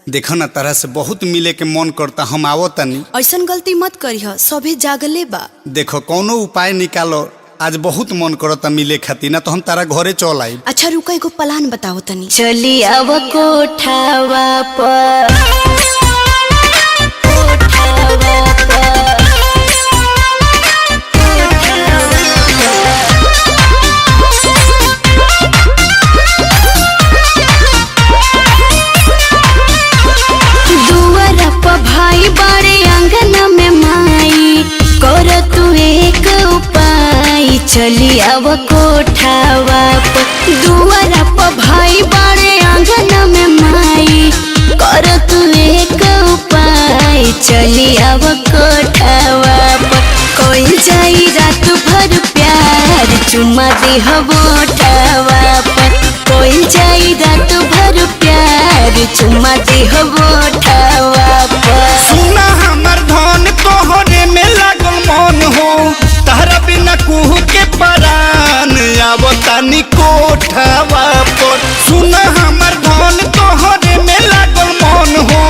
देखो ना तरह से बहुत मिले के मन करता, हम आवो तनी। ऐसन गलती मत करिह, सभे जागले बा। देखो कौनो उपाय निकालो, आज बहुत मन करता मिले खातिर, ना तो हम तारा घरे चल आई। अच्छा रुका, एगो प्लान बताओ तनी। चली आव कोठावा पर दुआरा पर भाई बड़े आंगन में माई कर तू एक उपाय। चली आव कोठावा पर दुआरा पर भाई बड़े आंगन में माई कर तू एक उपाय। चली आव कोठावा पर कोई जाई रात भर प्यार चुमा दे होठावा पर। कोई जाई रात भर प्यार चुमा दे होठावा पर। सुना हमर धन तोहरे में लागल मन हो, तारा बिना कुहू के परान आवो तानी कोठावा पर। सुना हमर धन तोहरे में लागल मन हो,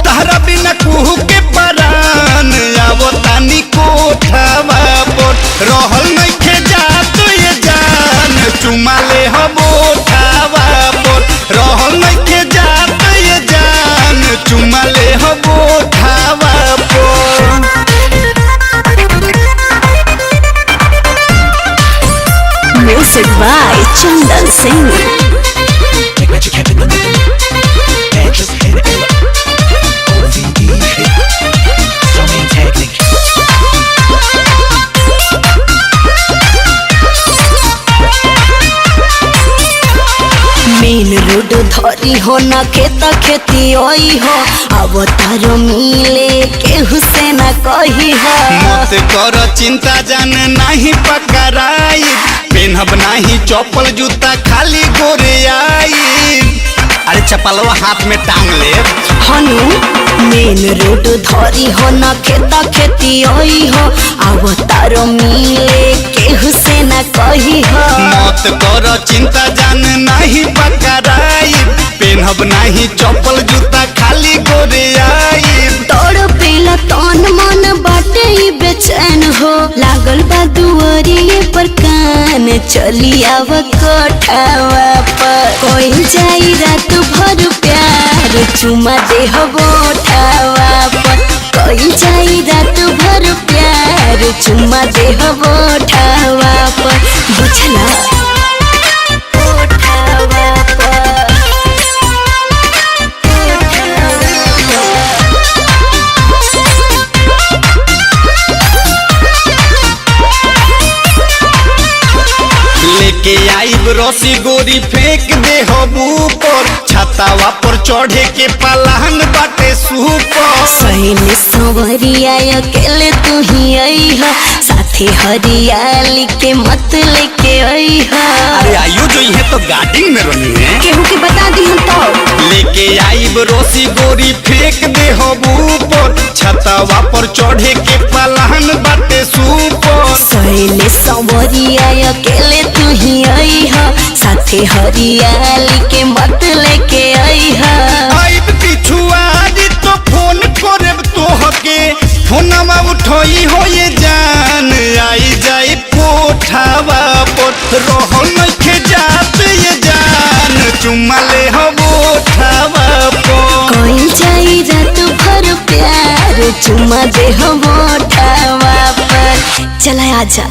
तारा बिना कुहू के परान आवो तानी कोठावा पर। रहल नइखे जात ये जान चुमा ले होठावा पर। रहल नइखे जात ये जान चुमा ले होठावा पर। Music by Chandan Singh. Main road धरी हो न खेत खेती ओई हो, अब तारो मिले केहू से न कही हो। मत कर चिंता जान नहीं पकड़ाई, पेनहब नहीं चप्पल जूता खाली गोरे आई। अरे चप्पलवा हाथ में टांग ले। हनु मेन रोड धरी हो न खेत खेती ओई हो, अब तारो मिले केहू से न कही हो। मत कर चिंता जान नहीं पकड़ाई, पेनहब नहीं चप्पल जूता खाली गोरे आई। तोड़ पेला तन मन बाटे ही बेचैन हो, लागल बा दुआरिये पर कान। चली आव कोठावा पर कोई जाई रात भर प्यार चुमा दे होठावा पर। कोई जाई रात भर प्यार चुमा दे होठावा पर। बुझला कोठावा पर। लेके आईब रसी गोरी फेंक दे हबू पर। छतावा पर चढ़े के पलान बाटे सुपर। सहेली संवरिया अकेले तू ही आई हो, साथे हरियाली के मत लेके आई हो। अरे आयु जो है तो गार्डिंग में रही है, केहू के बता दी हम तो। लेके आईब रोसी गोरी फेंक दे हबू पर। छतावा पर चढ़े के पलान बाटे सुपर। सहेली संवरिया अकेले तू ही आई हो, साथे हरियाली के मत लेके आई हो। आईब पिछुआरी तो फोन करब तोहके, फोनमा उठई हो ये जान आई जाई कोठावा पर। रहल नइखे जात ये जान चुमा ले होठावा पर। कोई जाई रात भर प्यार चुमा दे होठावा पर। चला आजा।